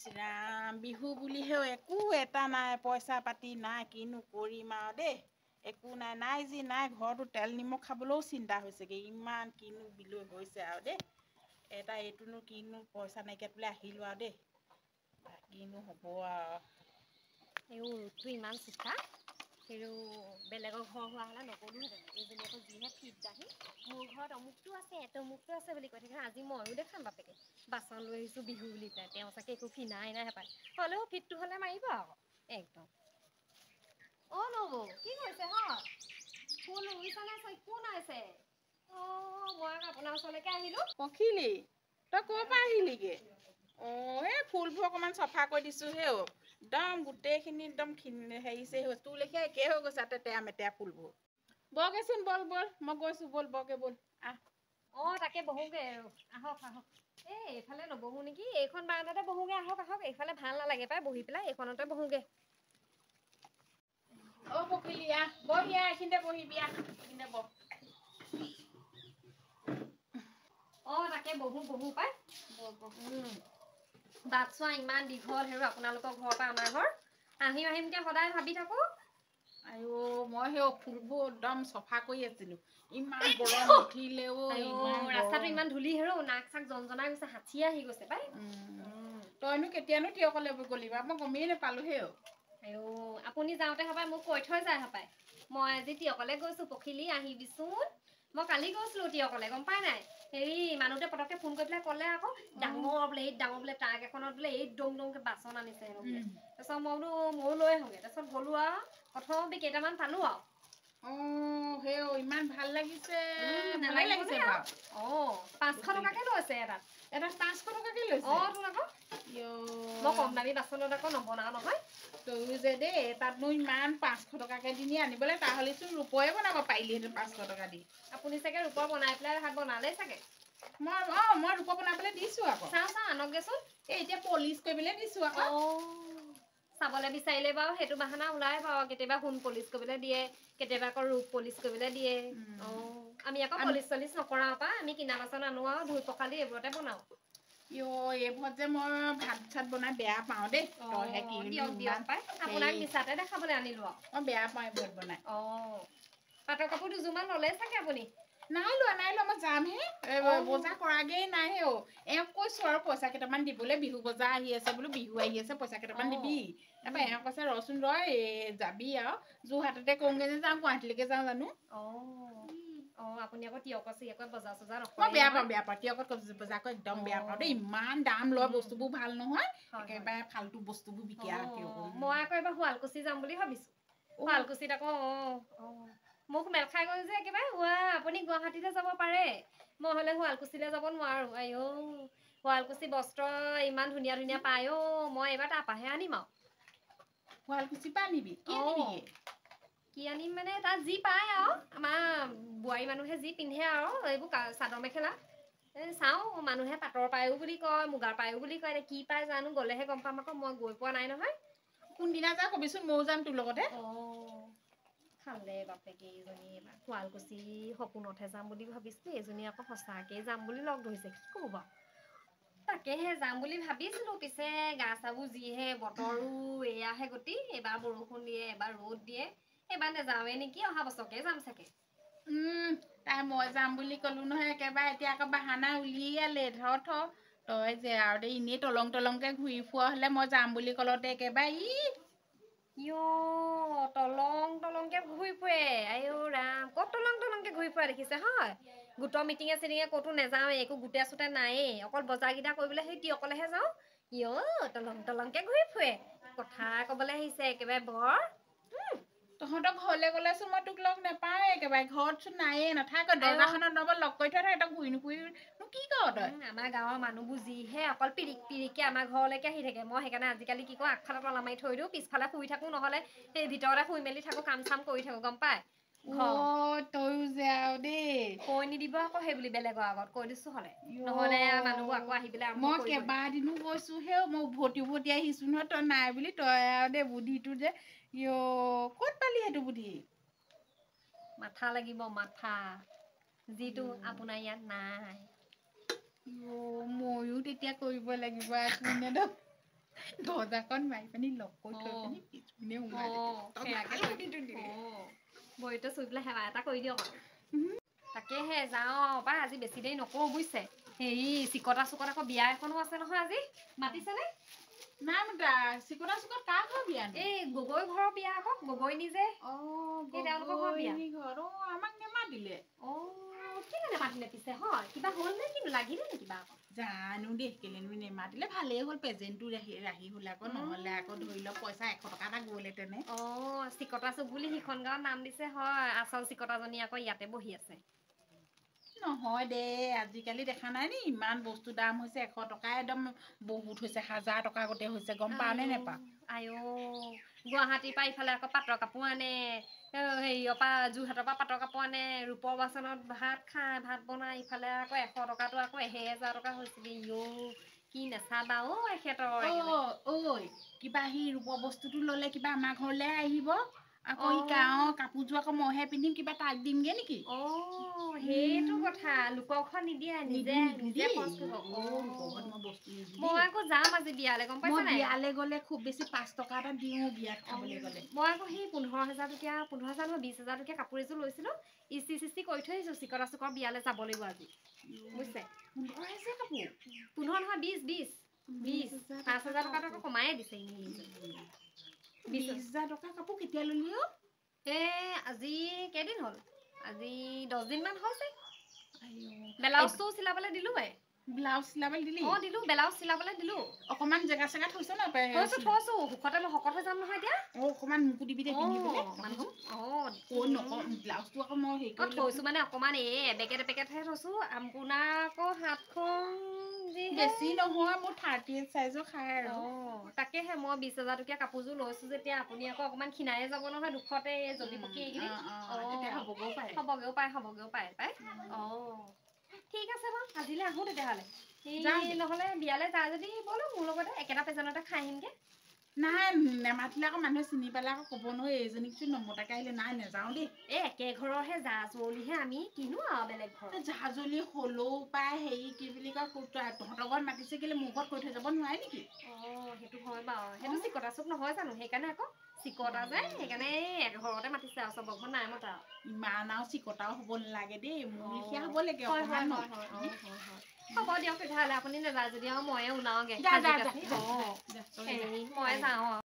ইছৰাম বিহু বুলিহেও একো এটা নাই পইচা পাতি নাই কিনো কৰিম আৰু দেই একো নাই যি নাই ঘৰতো তেল নিমখ খাবলৈও চিন্তা হৈছেগৈ ইমান কিনো বিলৈ হৈছে আৰু দেই এটা এইটোনো কিনো পইচা নাইকিয়াত বোলে আহিলোঁ আৰু দেই কিনো হ'ব আৰু ৰ'দটো ইমান চোকা আৰু বেলেগৰ ঘৰ হোৱা হ'লে নগ'লোহেঁতেন এইজনী আকৌ যিহে ফিটবাহি মোৰ ঘৰত অমুকটো আছে তমুকটো আছে বুলি কৈ থাকে আজি ময়ো দেখাম বাপেকে বাচন লৈ আহিছোঁ বিহু বুলি পেলাই তেওঁ চাগে একো কিনাই নাই হেপায় হ'লেও ফিটটো হ'লে মাৰিব আকৌ একদম অ' নবৌ কি কৈছে হয় ফুল ৰুইছানে কোন আছে মই আপোনাৰ ওচৰলৈকে আহিলোঁ পখিলি তই ক'ৰ পৰা আহিলিগৈ অঁ এই ফুলবোৰ অকণমান চফা কৰি দিছোঁ হেও একদম গোটেইখিনি একদম হেৰিছে হৈ তোৰ লেখীয়া একেই হৈ গৈছে তেতেৰা মেতেৰা ফুলবোৰ বগৈচোন ব'ল মই গৈছোঁ ব'ল বগৈ ব'ল আহ তাকে বহোগৈ আৰু আহক এইফালে নবহো নেকি এইখন বাৰাণ্ডাতে বহোগৈ আহক এইফালে ভাল নালাগে পাই বহি পেলাই এইখনতে বহোগৈ অ' পখিলি আহ বহি আহ এইখিনিতে বহিবি আহ এইখিনিতে বহ তাকে বহো পাই বাট চোৱা ইমান দীঘল হেৰো আপোনালোকৰ ঘৰৰ পৰা আমাৰ ঘৰ আহিমকে সদায় ভাবি থাকো আৰু মই সেই ফুলবোৰ একদম চফা কৰি আছিলোঁ ইমান গৰম উঠিলেও ইমান ৰাস্তাটো গৰম ইমান ধূলি হেৰৌ নাক চাক জনজনাই গৈছে হাঁচিয়ে আহি গৈছে পাই তইনো কেতিয়ানো তিয়কলে গ'লি বাৰু মই গমেই নাপালোঁ আপুনি যাওঁতে হপাই মোক কৈ থৈ যায় হপায় মই আজি তিয়কলে গৈছোঁ পখিলি আহিবিচোন মই কালি গৈছিলোঁ তিয়কলে গম পাই নাই হেৰি মানুহটোৱে পতককে ফোন কৰি পেলাই ক'লে আকৌ ডাঙৰ বোলে ট্ৰাক এখনত বোলে এই দমকে বাচন আনিছে বোলে তাৰপিছত মই বোলো ময়ো লৈ আহোঁগৈ তাৰপিছত গ'লো আৰু প্ৰথমতে কেইটামান পালোঁ আৰু হেও ইমান ভাল লাগিছে ভালে নালাগিবনে লাগিছে আৰু বাৰু 500 টকাকে লৈছে এটাত 500 টকাকে লৈছে তোন আকৌ মই কম দামী বাচনত আকৌ নবনাও নহয় তয়ো যে দেই তাতনো ইমান 500 টকাকে দি আনিবলৈ তাৰ হ'লেচোন ৰূপৰে বনাব পাৰিলিহেঁতেন 500 টকা দি আপুনি চাগে ৰূপৰ বনাই পেলাই ভাত বনালেই চাগে মই ৰূপৰ বনাবলৈ দিছোঁ আকৌ চাওঁ আনকগৈচোন এতিয়া পলিচ কৰিবলৈ দিছোঁ আকৌ চাবলৈ বিচাৰিলে বাৰু সেইটো বাহানা ওলাই বাৰু কেতিয়াবা সোণ পলিচ কৰিবলৈ দিয়ে কেতিয়াবা আকৌ ৰূপ পলিচ কৰিবলৈ দিয়ে আমি আকৌ পলিচ চলিচ নকৰাও পা আমি কিনা বাচন আনো আৰু ধুই পখালি এইবোৰতে বনাওঁ এইবোৰত যে মই ভাত চাত বনাই বেয়া পাওঁ দেই তইহে দিয়ক পাই আপোনাক মিছাতে দেখাবলৈ আনিলো মই বেয়া পাওঁ এইবোৰত বনাই পাটৰ কাপোৰ দুযোৰমান ল'লে চাগে আপুনি নাই লোৱা মই যামহে বজাৰ কৰাগেই নাই এওঁক কৈছোঁ আৰু পইচা কেইটামান দিবলৈ বিহু বজাৰ আহি আছে বোলো বিহু আহি আছে পইচা কেইটামান দিবি তাৰপৰা এওঁ কৈছে ৰচোন যাবি আৰু যোৰহাটতে কৰোঁগৈ যে যাওঁ গুৱাহাটীলৈকে যাওঁ জানো আপুনি আকৌ তিয়কত চিয়কত বজাৰ চজাৰ মই নকৰে বেয়া পাওঁ তিয়কত বজাৰ কৰি একদম বেয়া পাওঁ দেই ইমান দাম লয় বস্তুবোৰ ভাল নহয় একেবাৰে ফাল্টু বস্তুবোৰ বিকে মই আকৌ এবাৰ শুৱালকুছি যাম বুলি ভাবিছোঁ শুৱালকুছিত আকৌ মোক মেল খাই গ'ল যে একেবাৰে আপুনি গুৱাহাটীলৈ যাব পাৰে মই হ'লে শুৱালকুছিলৈ যাব নোৱাৰোঁ শুৱালকুছি বস্ত্ৰ ইমান ধুনীয়া ধুনীয়া পায় মই এইবাৰ তাৰপৰাহে আনিম আৰু শুৱালকুছিৰ পৰা আনিবি কি আনিবিগে কি আনিম মানে তাত যি পায় আৰু আমাৰ বোৱাৰী মানুহে যি পিন্ধে আৰু এইবোৰ চাদৰ মেখেলা চাওঁ মানুহে পাটৰ পায়ো বুলি কয় মুগাৰ পায়ো বুলি কয় কি পায় জানো গ'লেহে গম পাম আকৌ মই গৈ পোৱা নাই নহয় কোনদিনা যাওঁ কবিচোন ময়ো যাম তোৰ লগতে খালে বাপেকে এইজনী এইবাৰ শুৱালকুছি সপোনতহে যাম বুলি ভাবিছিলোঁ এইজনী আকৌ সঁচাকেই যাম বুলি লগ ধৰিছে কি কৰোঁ বাৰু তাকেহে যাম বুলি ভাবিছিলোঁ পিছে গা চাবোৰ যিহে বতৰো এয়াহে গতি এবাৰ বৰষুণ দিয়ে এবাৰ ৰ'দ দিয়ে এইবাৰ নেযাওঁৱে নেকি অহা বছৰকে যাম চাগে মই যাম বুলি ক'লো নহয় একেবাৰে এতিয়া আকৌ বাহানা উলিয়ালে তই যে আৰু এনেই তলংকে ঘূৰি ফুৰা হ'লে মই যাম বুলি ক'লতে একেবাৰে তলংকে ঘূৰি ফুৰে ৰাম ক'ত তলংকে ঘূৰি ফুৰা দেখিছে হয় গোটৰ মিটিঙে চিটিঙে ক'তো নেযাওঁৱে একো গোটে চোটে নায়েই অকল বজাৰ কেইটা কৰিবলৈ সেই তিয়কলেহে যাওঁ তলংকে ঘূৰি ফুৰে কথা ক'বলৈ আহিছে একেবাৰে বৰ তহঁতৰ ঘৰলৈ গ'লেচোন মই তোক লগ নাপাওঁ একেবাৰে ঘৰতচোন নায়েই নাথাক দৰ্জাখনত লগ কৰি থৈ তই ঘূৰি নুফুৰিনো কি কৰ তই আমাৰ গাঁৱৰ মানুহবোৰ যিহে অকল পিৰিকে আমাৰ ঘৰলৈকে আহি থাকে মই সেইকাৰণে আজিকালি কি কৰো আগফালে তলা মাৰি থৈ দিওঁ পিছফালে শুই থাকো নহ'লে সেই ভিতৰতে শুই মেলি থাকো কাম চাম কৰি থাকো গম পাই তয়ো যে আৰু দেই কৈ নিদিব আকৌ সেই বুলি বেলেগৰ আগত কৈ দিছো হ'লে নহ'লে মানুহবোৰ আকৌ আহি পেলাই আৰম্ভ মই কৰিব কেইবাদিনো গৈছো মই উভতি আহিছো নহয় তই নাই বুলি তই আৰু দেই বুদ্ধিটো যে ক'ত পালি সেইটো বুদ্ধি মাথা লাগিব মাথা যিটো আপোনাৰ ইয়াত নাই ময়ো তেতিয়া কৰিব লাগিব দৰ্জাখন মাৰি পানি লক কৰি থৈ পানি পিছপিনে সোমাই ভৰিটো চুই পেলাই সেৱা এটা কৰি দিয়ক তাকেহে যাওঁ পাই আজি বেছি দেৰি নকৰো বুজিছে হেৰি চিকতা চুকত আকৌ বিয়া এখনো আছে নহয় আজি মাতিছেনে নাই মতা চিকতা চুকত কাৰ ঘৰ বিয়া এই গগৈ ঘৰৰ বিয়া আকৌ গগৈ নিজে তেওঁলোকৰ ঘৰ বিয়া আমাক নেমাতিলে কেলে নেমাতিলে পিছে হয় কিবা হ'ল নে কিনো লাগিলে নে কিবা আকৌ জানো দেই কেলেনো নেমাতিলে ভালেই হ'ল প্ৰেজেণ্টটো ৰাহি হ'ল আকৌ নহ'লে আকৌ ধৰি লওক পইচা 100 টকা এটা গ'লহেঁতেনে চিকতা চুক বুলি সিখন গাঁৱত নাম দিছে হয় আচল চিকতাজনী আকৌ ইয়াতে বহি আছে নহয় দে আজিকালি দেখা নাই নি ইমান বস্তু দাম হৈছে 100 টকা একদম বহুত হৈছে 1000 টকা গোটেই হৈছে গম পাও নে নেপা গুৱাহাটীৰ পৰা ইফালে আকৌ পাটৰ কাপোৰ আনে হেৰিয়ৰ পৰা যোৰহাটৰ পৰা পাটৰ কাপোৰ আনে ৰূপৰ বাচনত ভাত খাই ভাত বনাই ইফালে আকৌ 100 টকাটো আকৌ 1000 টকা হৈছিলে কি নেচাবা এখেতৰ কিবা সি ৰূপৰ বস্তুটো ল'লে কিবা আমাৰ ঘৰলে আহিব আকৌ সি কাপোৰযোৰ আকৌ মইহে পিন্ধিম কিবা তাক দিমগে নেকি সেইটো কথা লোকৰ ঘৰত নিদিয়ে নিজে খৰচ কৰিব মই আকৌ যাম আজি বিয়ালে গম পাইছা নাই বিয়ালে গ'লে খুব বেছি 5 টকা এটা দিও বিয়াত খাবলৈ গ'লে মই আকৌ সেই 15000 টকীয়া 15000 নহয় 20000 টকীয়া কাপোৰ এযোৰ লৈছিলো ইস্তি কৰি থৈ আহিছো চিকতা চুকৰ বিয়ালে যাব লাগিব আজি বুজিছে 15000 কাপোৰ 15 নহয় 20 5000 টকাটো আকৌ কমায়ে দিছে 20000 টকা কাপোৰ কেতিয়া ললি আজি কেইদিন হ'ল আজি 10 দিন মান হৈছে ব্লাউজটো চিলাবলৈ দিলো ব্লাউজ চিলাবলৈ দিলি দিলো ব্লাউজ চিলাবলৈ দিলো অকমান জেগা চেগা থৈছ না থৈছো সুখতে মই শকত হৈ যাম নহয় এতিয়া অকমান মুকু দিবি দে পিন্ধিবলৈ ব্লাউজটো আকৌ মই হেৰি কৰি থৈছো মানে অকমান এবেকেট এপেকেটহে থৈছো আপোনাৰ আকৌ হাতখন বেছি নহয় মোৰ 38 সাইজৰ খাই আৰু তাকেহে মই 20000 টকীয়া কাপোৰযোৰ লৈছো যেতিয়া আপুনি আকৌ অকমান খিনায়ে যাব নহয় দুখতে জলদি পকি এইখিনি হ'বগেও পায় ঠিক আছে বাৰু আজিলে আহো তেতিয়াহ'লে নহ'লে বিয়ালে যায় যদি ব'লো মোৰ লগতে একেটা পেজেনতে খাই আহিমগে নাই নেমাতিলে আকৌ মানুহে চিনি পালে আকৌ ক'ব নহয় এইজনীকচোন নমতাকে আহিলে নাই নেযাওঁ দেই একে ঘৰৰহে জা-জলিহে আমি কিনো আৰু বেলেগ ঘৰ জা-জলি হ'লেও পাই হেৰি কি বুলি কয় তহঁতৰ ঘৰত মাতিছে কেলে মোৰ ঘৰত কৈ থৈ যাব নোৱাৰে নেকি সেইটো হয় বাৰু সেইটো চিকতা চুক নহয় জানো সেইকাৰণে আকৌ চিকতা যে সেইকাৰণে ঘৰতে মাতিছে আৰু চবৰ ঘৰত নাই মতা ইমান আৰু চিকতাও হ'ব নালাগে দেই মোৰ লিখীয়া হ'ব লাগে অকমান হ'ব দিয়ক তেতিয়াহ'লে আপুনি নাযায় যদি আৰু ময়ে ওলাওগে ময়ে যাওঁ